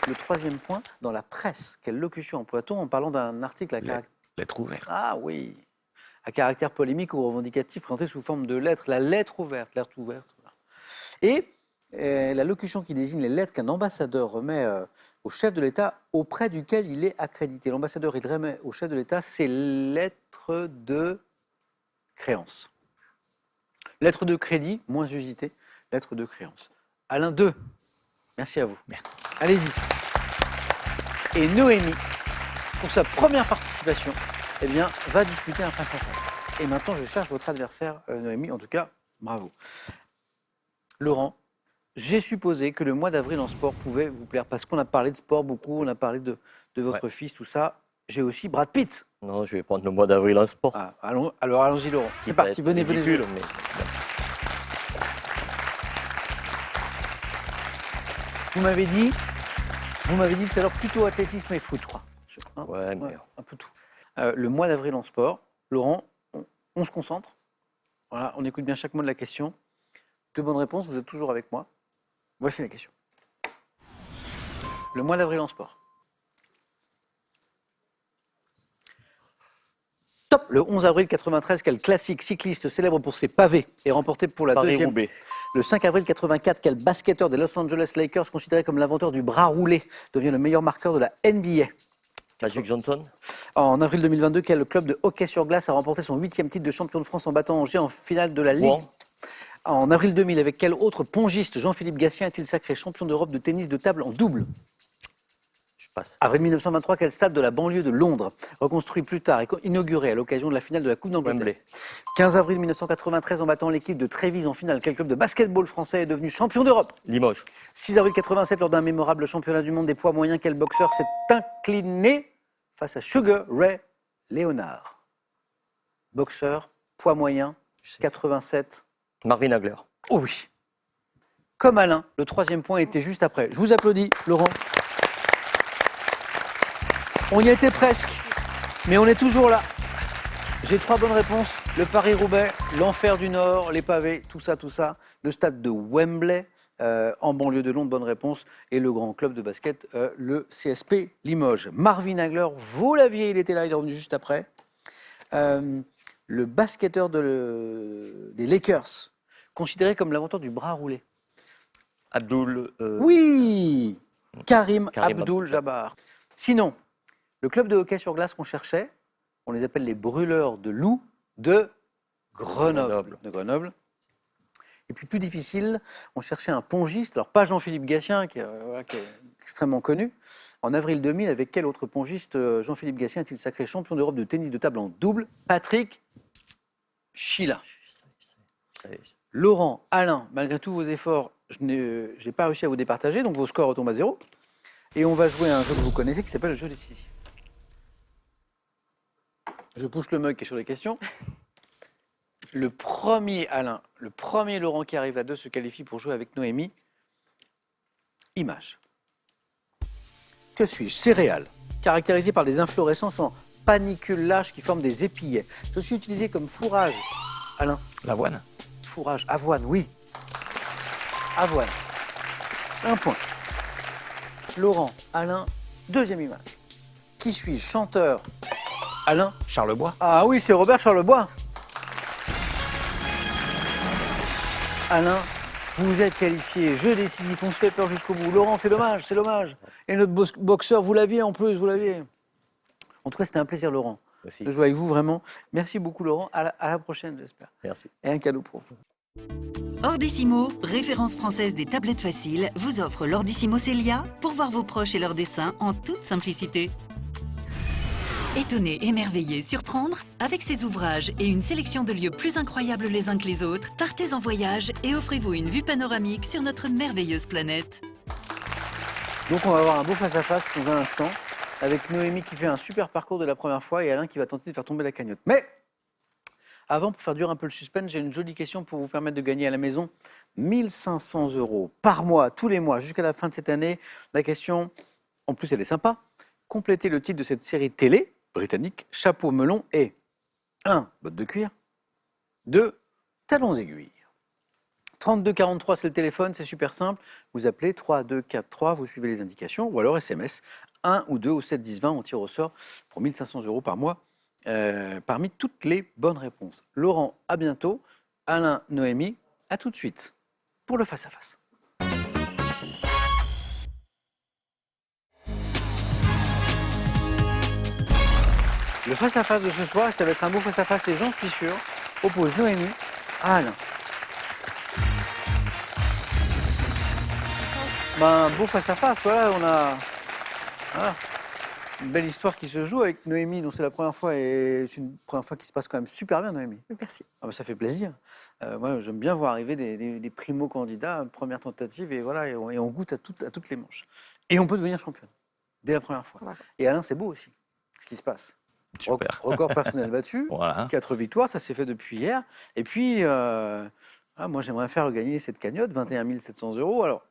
Speaker 1: Le 3e point, dans la presse, quelle locution emploie-t-on en parlant d'un article à caractère...
Speaker 5: Lettre ouverte.
Speaker 1: Ah oui. À caractère polémique ou revendicatif présenté sous forme de lettre. La lettre ouverte. Lettre ouverte. Voilà. Et la locution qui désigne les lettres qu'un ambassadeur remet au chef de l'État auprès duquel il est accrédité. L'ambassadeur, il remet au chef de l'État ses lettres de créance. Lettre de crédit, moins usité. Lettre de créance. Alain 2. Merci à vous.
Speaker 5: Merci.
Speaker 1: Allez-y. Et Noémie, pour sa première participation, eh bien, va disputer un face-à-face. Et maintenant, je cherche votre adversaire, Noémie. En tout cas, bravo. Laurent, j'ai supposé que le mois d'avril en sport pouvait vous plaire parce qu'on a parlé de sport beaucoup, on a parlé de votre fils, tout ça. J'ai aussi Brad Pitt.
Speaker 3: Non, je vais prendre le mois d'avril en sport.
Speaker 1: Ah, alors allons-y, Laurent. C'est parti, venez jouer.
Speaker 3: Mais...
Speaker 1: Vous m'avez dit tout à l'heure plutôt athlétisme et foot, je crois. Hein,
Speaker 3: Ouais, mais...
Speaker 1: un peu tout. Le mois d'avril en sport. Laurent, on se concentre. Voilà, on écoute bien chaque mot de la question. 2 bonnes réponses, vous êtes toujours avec moi. Voici la question. Le mois d'avril en sport. Top. Le 11 avril 93, quel classique cycliste célèbre pour ses pavés et remporté pour la deuxième...
Speaker 3: Paris-Roubaix.
Speaker 1: Le 5 avril 84, quel basketteur des Los Angeles Lakers, considéré comme l'inventeur du bras roulé, devient le meilleur marqueur de la NBA?
Speaker 3: Magic Johnson.
Speaker 1: En avril 2022, quel club de hockey sur glace a remporté son 8e titre de champion de France en battant Angers en finale de la Ligue?
Speaker 3: Rouen.
Speaker 1: En avril 2000, avec quel autre pongiste Jean-Philippe Gatien est-il sacré champion d'Europe de tennis de table en double?
Speaker 3: Je passe.
Speaker 1: Avril 1923, quel stade de la banlieue de Londres, reconstruit plus tard et inauguré à l'occasion de la finale de la Coupe d'Angleterre?
Speaker 3: Wembley.
Speaker 1: 15 avril 1993, en battant l'équipe de Trévise en finale, quel club de basketball français est devenu champion d'Europe?
Speaker 3: Limoges.
Speaker 1: 6 avril 87, lors d'un mémorable championnat du monde des poids moyens, quel boxeur s'est incliné face à Sugar Ray Leonard? Boxeur, poids moyen, 87.
Speaker 3: Marvin Hagler.
Speaker 1: Oh oui. Comme Alain, le 3e point était juste après. Je vous applaudis, Laurent. On y était presque, mais on est toujours là. J'ai 3 bonnes réponses. Le Paris-Roubaix, l'Enfer du Nord, les pavés, tout ça. Le stade de Wembley, en banlieue de Londres, bonne réponse. Et le grand club de basket, le CSP Limoges. Marvin Hagler, vous l'aviez, il était là, il est revenu juste après. Le basketteur des Lakers, considéré comme l'inventeur du bras roulé.
Speaker 3: Abdul.
Speaker 1: Oui, Karim
Speaker 3: Karim
Speaker 1: Abdul-Jabbar. Sinon, le club de hockey sur glace qu'on cherchait, on les appelle les brûleurs de loups de Grenoble. Et puis plus difficile, on cherchait un pongiste. Alors pas Jean-Philippe Gatien, qui est extrêmement connu. En avril 2000, avec quel autre pongiste Jean-Philippe Gatien est-il sacré champion d'Europe de tennis de table en double? Patrick Chila. Laurent, Alain, malgré tous vos efforts, je n'ai pas réussi à vous départager, donc vos scores retombent à 0. Et on va jouer à un jeu que vous connaissez qui s'appelle le jeu décisif. Je pousse le mug qui est sur les questions. Le premier Alain, le premier Laurent qui arrive à 2 se qualifie pour jouer avec Noémie. Image. Que suis-je? Céréales, caractérisées par des inflorescences en panicules lâches qui forment des épillets. Je suis utilisé comme fourrage. Alain.
Speaker 5: L'avoine.
Speaker 1: Fourrage, avoine, oui. Avoine. 1 point. Laurent, Alain, deuxième image. Qui suis-je? Chanteur. Alain.
Speaker 5: Charlebois.
Speaker 1: Ah oui, c'est Robert Charlebois. Alain, vous êtes qualifié. Jeu décisif, on se fait peur jusqu'au bout. Laurent, c'est dommage, c'est dommage. Et notre boxeur, vous l'aviez en plus, vous l'aviez. En tout cas, c'était un plaisir, Laurent,
Speaker 3: Merci.
Speaker 1: de jouer avec vous, vraiment. Merci beaucoup, Laurent. À la prochaine, j'espère.
Speaker 3: Merci.
Speaker 1: Et un cadeau pour vous.
Speaker 6: Ordissimo, référence française des tablettes faciles, vous offre l'Ordissimo Célia pour voir vos proches et leurs dessins en toute simplicité. Étonner, émerveiller, surprendre, avec ces ouvrages et une sélection de lieux plus incroyables les uns que les autres, partez en voyage et offrez-vous une vue panoramique sur notre merveilleuse planète.
Speaker 1: Donc, on va avoir un beau face-à-face dans un instant, avec Noémie qui fait un super parcours de la première fois et Alain qui va tenter de faire tomber la cagnotte. Mais avant, pour faire durer un peu le suspense, j'ai une jolie question pour vous permettre de gagner à la maison 1 500 € par mois, tous les mois, jusqu'à la fin de cette année. La question, en plus, elle est sympa. Complétez le titre de cette série télé britannique, Chapeau melon et 1. Bottes de cuir, 2. Talons aiguilles. 32 43, c'est le téléphone, c'est super simple. Vous appelez 3 2 4 3, vous suivez les indications, ou alors SMS 1 ou 2 ou 7 10 20, on tire au sort pour 1 500 € par mois. Parmi toutes les bonnes réponses. Laurent, à bientôt. Alain, Noémie, à tout de suite pour le face-à-face. Le face-à-face de ce soir, ça va être un beau face-à-face et j'en suis sûr, oppose Noémie à Alain. Un beau face-à-face, voilà, on a... Voilà. Une belle histoire qui se joue avec Noémie, dont c'est la première fois, et c'est une première fois qui se passe quand même super bien, Noémie.
Speaker 2: Merci.
Speaker 1: Ah bah ça fait plaisir. Moi, j'aime bien voir arriver des primo-candidats, première tentative, et voilà, et on goûte à toutes les manches. Et on peut devenir championne, dès la première fois.
Speaker 2: Ouais.
Speaker 1: Et Alain, c'est beau aussi, ce qui se passe.
Speaker 5: Super.
Speaker 1: Record personnel battu,
Speaker 5: Voilà.
Speaker 1: 4 victoires, ça s'est fait depuis hier. Et puis, moi, j'aimerais faire gagner cette cagnotte, 21 700 €. Alors,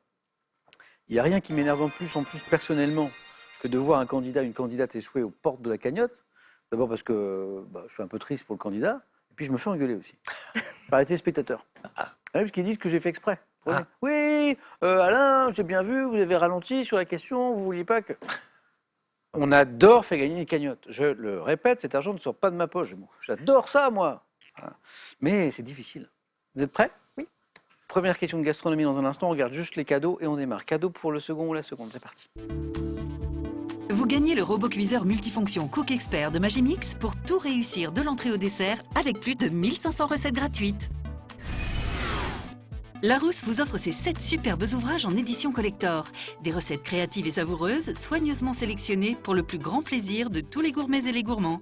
Speaker 1: il n'y a rien qui m'énerve en plus personnellement, que de voir un candidat, une candidate échouer aux portes de la cagnotte. D'abord parce que je suis un peu triste pour le candidat, et puis je me fais engueuler aussi par les téléspectateurs. Parce qu'ils disent que j'ai fait exprès.
Speaker 5: Ah.
Speaker 1: Oui, Alain, j'ai bien vu, vous avez ralenti sur la question, vous ne vouliez pas que... On adore faire gagner une cagnotte. Je le répète, cet argent ne sort pas de ma poche. J'adore ça, moi. Voilà. Mais c'est difficile. Vous êtes prêts?
Speaker 2: Oui.
Speaker 1: Première question de gastronomie dans un instant. On regarde juste les cadeaux et on démarre. Cadeau pour le second ou la seconde. C'est parti.
Speaker 6: Vous gagnez le robot cuiseur multifonction Cook Expert de Magimix pour tout réussir de l'entrée au dessert avec plus de 1500 recettes gratuites. Larousse vous offre ses 7 superbes ouvrages en édition collector. Des recettes créatives et savoureuses, soigneusement sélectionnées pour le plus grand plaisir de tous les gourmets et les gourmands.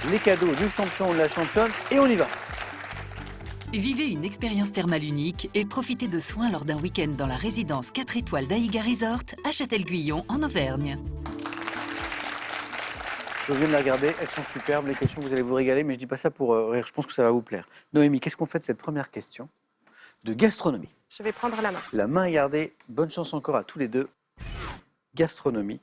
Speaker 1: Les cadeaux du champion ou de la championne et on y va.
Speaker 6: Vivez une expérience thermale unique et profitez de soins lors d'un week-end dans la résidence 4 étoiles d'Aïga Resort à Châtel-Guyon en Auvergne.
Speaker 1: Je viens de les regarder, elles sont superbes, les questions, vous allez vous régaler, mais je dis pas ça pour rire, je pense que ça va vous plaire. Noémie, qu'est-ce qu'on fait de cette première question de gastronomie?
Speaker 2: Je vais prendre la main.
Speaker 1: La main est gardée, bonne chance encore à tous les deux. Gastronomie.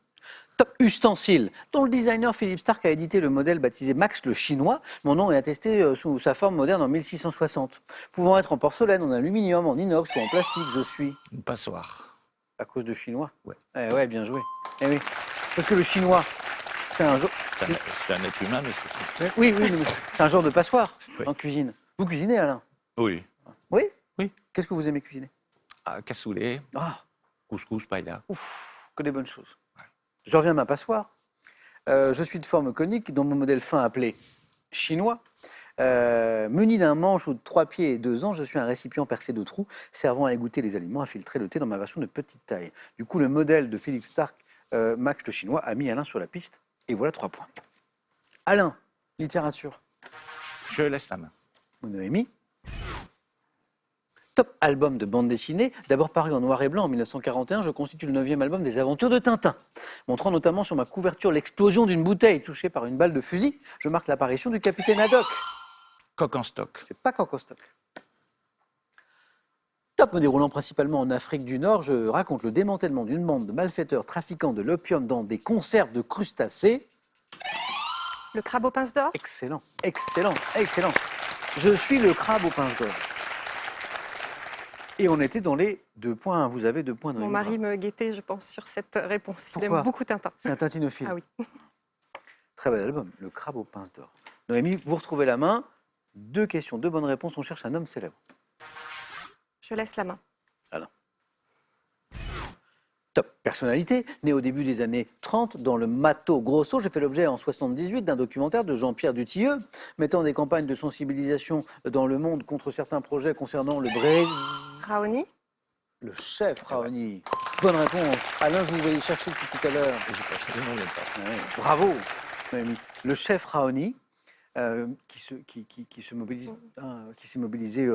Speaker 1: Top ustensile, dont le designer Philippe Stark a édité le modèle baptisé Max le Chinois. Mon nom est attesté sous sa forme moderne en 1660. Pouvant être en porcelaine, en aluminium, en inox ou en plastique, je suis...
Speaker 5: Une passoire.
Speaker 1: À cause de chinois?
Speaker 5: Ouais.
Speaker 1: Ouais, bien joué. Eh oui. Parce que le chinois, c'est un genre...
Speaker 5: C'est un être humain, mais c'est...
Speaker 1: Oui, mais c'est un genre de passoire
Speaker 5: Oui.
Speaker 1: en cuisine. Vous cuisinez, Alain?
Speaker 5: Oui.
Speaker 1: Oui?
Speaker 5: Oui.
Speaker 1: Qu'est-ce que vous aimez cuisiner?
Speaker 5: Ah, cassoulet,
Speaker 1: Ah,
Speaker 5: couscous, paella.
Speaker 1: ouf, que des bonnes choses. Je reviens à ma passoire. Je suis de forme conique, dont mon modèle fin appelé chinois. Muni d'un manche ou de 3 pieds et 2 ans, je suis un récipient percé de trous servant à égoutter les aliments, à filtrer le thé dans ma version de petite taille. Du coup, le modèle de Philippe Stark, Max le chinois, a mis Alain sur la piste. Et voilà 3 points. Alain, littérature.
Speaker 5: Je laisse la main.
Speaker 1: Noémie. Top album de bande dessinée. D'abord paru en noir et blanc en 1941, je constitue le 9e album des aventures de Tintin. Montrant notamment sur ma couverture l'explosion d'une bouteille touchée par une balle de fusil, je marque l'apparition du capitaine Haddock.
Speaker 5: Coq en stock.
Speaker 1: C'est pas Coq au stock. Top, me déroulant principalement en Afrique du Nord, je raconte le démantèlement d'une bande de malfaiteurs trafiquant de l'opium dans des conserves de crustacés.
Speaker 2: Le crabe aux pinces d'or.
Speaker 1: Excellent, excellent, excellent. Je suis le crabe aux pinces d'or. Et on était dans les 2 points. Vous avez 2 points dans
Speaker 2: Mon
Speaker 1: les
Speaker 2: mari
Speaker 1: bras.
Speaker 2: me guettait, je pense, sur cette réponse. Il
Speaker 1: Pourquoi
Speaker 2: aime beaucoup Tintin.
Speaker 1: C'est un tintinophile.
Speaker 2: Ah oui.
Speaker 1: Très bel album, Le crabe aux pinces d'or. Noémie, vous retrouvez la main. 2 questions, 2 bonnes réponses. On cherche un homme célèbre.
Speaker 2: Je laisse la main.
Speaker 1: Top. Personnalité, né au début des années 30 dans le Mato Grosso, j'ai fait l'objet en 78 d'un documentaire de Jean-Pierre Dutilleux mettant des campagnes de sensibilisation dans le monde contre certains projets concernant le Brésil.
Speaker 2: Raoni.
Speaker 1: Le chef Raoni. Bonne réponse. Alain, je vous voyais chercher depuis tout à l'heure.
Speaker 5: J'ai pas cherché, non, même pas.
Speaker 1: Ouais, bravo. Noémie. Le chef Raoni qui s'est mobilisé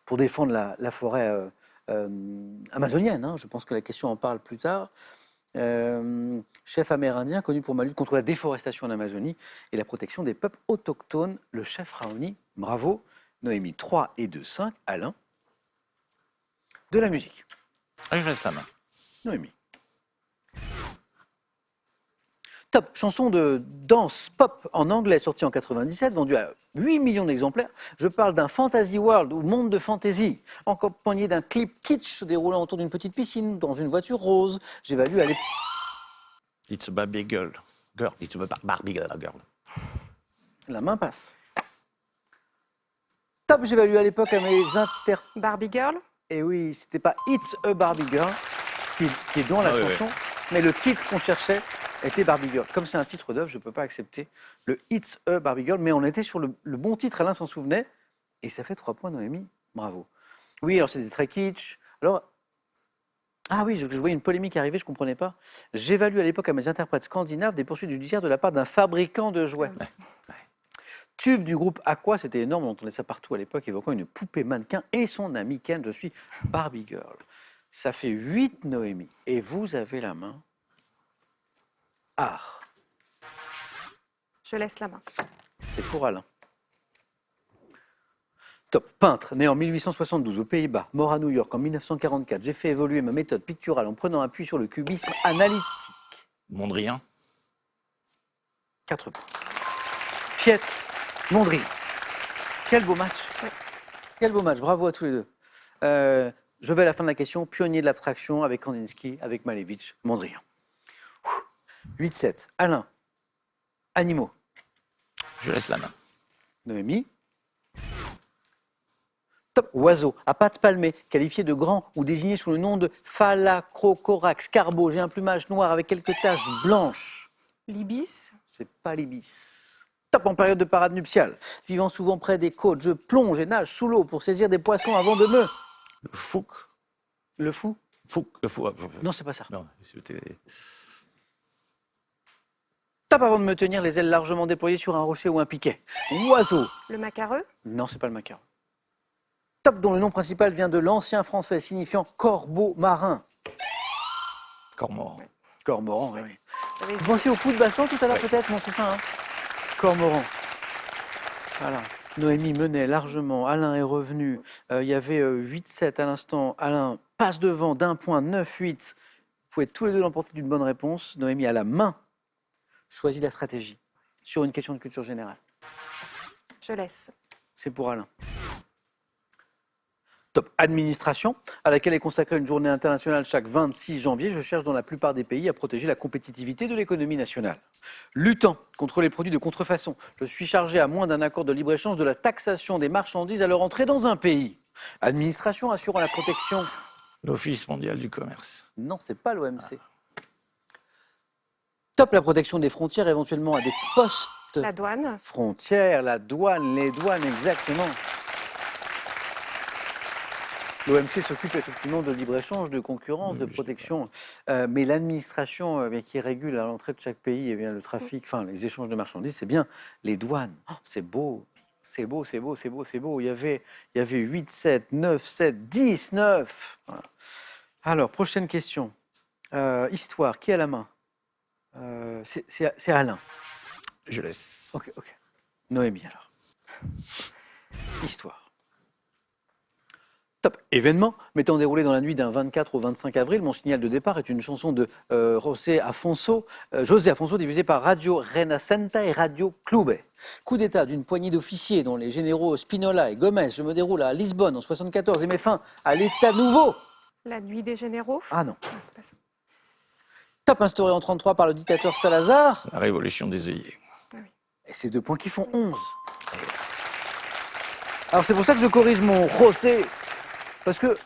Speaker 1: pour défendre la forêt amazonienne. Hein. Je pense que la question en parle plus tard. Chef amérindien connu pour ma lutte contre la déforestation en Amazonie et la protection des peuples autochtones. Le chef Raoni. Bravo. Noémie, 3 et 2, 5. Alain. De la musique.
Speaker 5: Ah, je laisse la main.
Speaker 1: Noémie. Top, chanson de danse pop en anglais sortie en 97, vendue à 8 millions d'exemplaires. Je parle d'un fantasy world ou monde de fantasy, accompagné d'un clip kitsch se déroulant autour d'une petite piscine dans une voiture rose. J'évalue à l'époque.
Speaker 5: It's a Barbie girl. Girl. It's a Barbie girl.
Speaker 1: La main passe. Top, j'évalue à l'époque à mes
Speaker 2: Barbie Girl.
Speaker 1: Et oui, c'était pas It's a Barbie Girl qui est dans la
Speaker 5: Ah, oui,
Speaker 1: chanson, mais le titre qu'on cherchait était Barbie Girl. Comme c'est un titre d'œuvre, je ne peux pas accepter le It's a Barbie Girl, mais on était sur le bon titre, Alain s'en souvenait, et ça fait 3 points, Noémie. Bravo. Oui, alors c'était très kitsch. Alors, ah oui, je voyais une polémique arriver, je ne comprenais pas. J'évalue à l'époque à mes interprètes scandinaves des poursuites judiciaires de la part d'un fabricant de jouets. Tube du groupe Aqua, c'était énorme, on entendait ça partout à l'époque, évoquant une poupée mannequin et son ami Ken. Je suis Barbie Girl. Ça fait 8, Noémie. Et vous avez la main. Art.
Speaker 2: Je laisse la main.
Speaker 1: C'est pour Alain. Top. Peintre, né en 1872 aux Pays-Bas, mort à New York en 1944. J'ai fait évoluer ma méthode picturale en prenant appui sur le cubisme analytique.
Speaker 5: Mondrian.
Speaker 1: 4 points. Piette, Mondrian. Quel beau match. Quel beau match. Bravo à tous les deux. Je vais à la fin de la question. Pionnier de l'abstraction avec Kandinsky, avec Malevich, Mondrian. 8-7. Alain. Animaux.
Speaker 5: Je laisse la main.
Speaker 1: Noémie. Top. Oiseau, à pattes palmées, qualifié de grand ou désigné sous le nom de Phalacrocorax, carbo. J'ai un plumage noir avec quelques taches blanches.
Speaker 2: L'ibis.
Speaker 1: C'est pas l'ibis. Top en période de parade nuptiale. Vivant souvent près des côtes, je plonge et nage sous l'eau pour saisir des poissons avant de me...
Speaker 5: Le fouc.
Speaker 1: Le fou?
Speaker 5: Fouc. Le fou.
Speaker 1: Non, c'est pas ça.
Speaker 5: Non, c'était...
Speaker 1: Top avant de me tenir les ailes largement déployées sur un rocher ou un piquet. Oiseau.
Speaker 2: Le macareux.
Speaker 1: Non, c'est pas le macaron. Top dont le nom principal vient de l'ancien français signifiant corbeau marin.
Speaker 5: Cormoran.
Speaker 1: Cormoran, oui.
Speaker 2: Vous avez-
Speaker 1: Vous pensiez au foot bassin tout à l'heure
Speaker 5: Ouais.
Speaker 1: peut-être? Non, c'est ça, hein. Cormoran. Voilà. Noémie menait largement. Alain est revenu. Il y avait 8-7 à l'instant. Alain passe devant d'un point, 9-8. Vous pouvez tous les deux l'emporter d'une bonne réponse. Noémie à la main choisit la stratégie sur une question de culture générale.
Speaker 2: Je laisse.
Speaker 1: C'est pour Alain. Top. Administration, à laquelle est consacrée une journée internationale chaque 26 janvier. Je cherche dans la plupart des pays à protéger la compétitivité de l'économie nationale. Luttant contre les produits de contrefaçon, je suis chargé à moins d'un accord de libre-échange de la taxation des marchandises à leur entrée dans un pays. Administration assurant la protection...
Speaker 5: L'Office mondial du commerce.
Speaker 1: Non, c'est pas l'OMC. Top la protection des frontières, éventuellement à des postes
Speaker 2: La douane.
Speaker 1: Frontière, la douane, les douanes, exactement. L'OMC s'occupe effectivement de libre-échange, de concurrence, de protection, mais l'administration qui régule à l'entrée de chaque pays eh bien, le trafic, enfin les échanges de marchandises, c'est bien les douanes. Oh, c'est beau, c'est beau, c'est beau, c'est beau, c'est beau. Il y avait 8, 7, 9, 7, 10, 9. Voilà. Alors, prochaine question. Histoire, qui a la main c'est Alain.
Speaker 5: Je laisse.
Speaker 1: Ok. Noémie alors. Histoire. Top. Événement m'étant déroulé dans la nuit d'un 24 au 25 avril, mon signal de départ est une chanson de José Afonso diffusée par Radio Renascenta et Radio Clube. Coup d'état d'une poignée d'officiers dont les généraux Spinola et Gomez. Je me déroule à Lisbonne en 74 et mets fin à l'État nouveau.
Speaker 2: La nuit des généraux.
Speaker 1: Ah non.
Speaker 2: Ah, c'est pas ça.
Speaker 1: Top instauré en 33 par le dictateur Salazar.
Speaker 5: La révolution des œillets.
Speaker 1: Et c'est 2 points qui font 11. Alors c'est pour ça que je corrige mon José. Parce que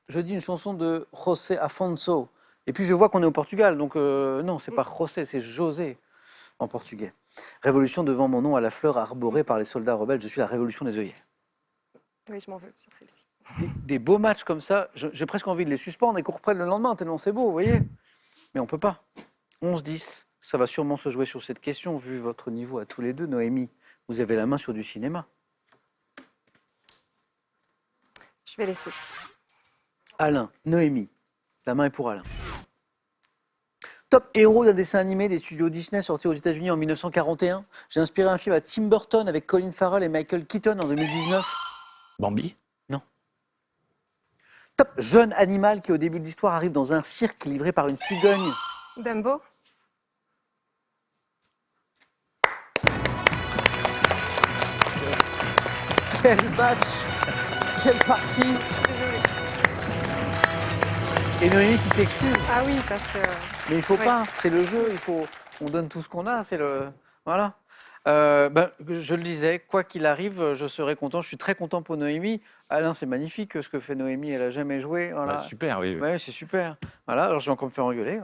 Speaker 1: je dis une chanson de José Afonso. Et puis je vois qu'on est au Portugal. Donc non, c'est pas José, c'est José en portugais. Révolution devant mon nom à la fleur arborée par les soldats rebelles. Je suis la révolution des œillets.
Speaker 2: Oui, je m'en veux sur celle-ci.
Speaker 1: Des beaux matchs comme ça, j'ai presque envie de les suspendre et qu'on reprenne le lendemain, tellement c'est beau, vous voyez. Mais on peut pas. 11-10, ça va sûrement se jouer sur cette question, vu votre niveau à tous les deux. Noémie, vous avez la main sur du cinéma.
Speaker 2: Je vais laisser.
Speaker 1: Alain, Noémie, la main est pour Alain. Top héros d'un dessin animé des studios Disney sorti aux États-Unis en 1941. J'ai inspiré un film à Tim Burton avec Colin Farrell et Michael Keaton en 2019.
Speaker 5: Bambi.
Speaker 1: Non. Top jeune animal qui au début de l'histoire arrive dans un cirque livré par une cigogne.
Speaker 2: Dumbo.
Speaker 1: Quel match, quelle partie.
Speaker 2: Désolée.
Speaker 1: Et Noémie qui s'excuse.
Speaker 2: Ah oui, parce que...
Speaker 1: Mais il faut
Speaker 2: Ouais.
Speaker 1: pas, c'est le jeu, on donne tout ce qu'on a, c'est le... Voilà. Je le disais, quoi qu'il arrive, je serai content, je suis très content pour Noémie. Alain, c'est magnifique ce que fait Noémie, elle n'a jamais joué. Voilà.
Speaker 5: Bah, super, oui.
Speaker 1: Ouais, c'est super. Voilà, alors je vais encore me faire engueuler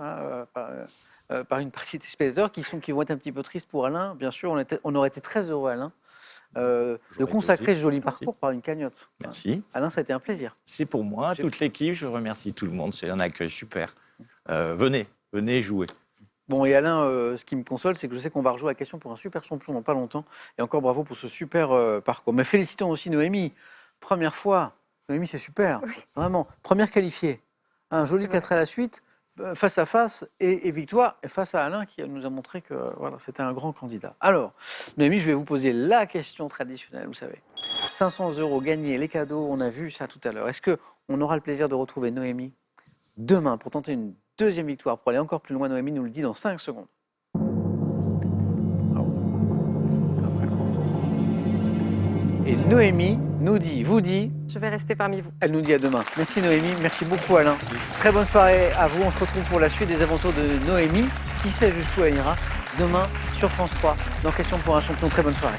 Speaker 1: par une partie des spectateurs qui vont être un petit peu tristes pour Alain. Bien sûr, on aurait été très heureux, Alain, de
Speaker 5: été
Speaker 1: consacrer
Speaker 5: aussi.
Speaker 1: ce joli
Speaker 5: Merci.
Speaker 1: parcours par une cagnotte.
Speaker 5: Merci.
Speaker 1: Alain, ça a été un plaisir.
Speaker 5: C'est pour moi, toute l'équipe. Je remercie tout le monde. C'est un accueil super. Venez jouer.
Speaker 1: Bon, et Alain, ce qui me console, c'est que je sais qu'on va rejouer la question pour un super champion dans pas longtemps. Et encore bravo pour ce super parcours. Mais félicitons aussi Noémie. Première fois. Noémie, c'est super.
Speaker 2: Oui.
Speaker 1: Vraiment. Première qualifiée. Un joli
Speaker 2: C'est vrai.
Speaker 1: 4 à la suite, face à face, et victoire, et face à Alain qui nous a montré que voilà, c'était un grand candidat. Alors, Noémie, je vais vous poser la question traditionnelle, vous savez. 500 € gagnés, les cadeaux, on a vu ça tout à l'heure. Est-ce qu'on aura le plaisir de retrouver Noémie demain pour tenter une deuxième victoire, pour aller encore plus loin? Noémie nous le dit dans 5 secondes. Alors, ça va. Et Noémie nous dit, vous dit,
Speaker 2: Je vais rester parmi vous.
Speaker 1: elle nous dit à demain. Merci Noémie, merci beaucoup Alain. Très bonne soirée à vous. On se retrouve pour la suite des aventures de Noémie. Qui sait jusqu'où elle ira demain sur France 3 dans Question pour un champion. Très bonne soirée.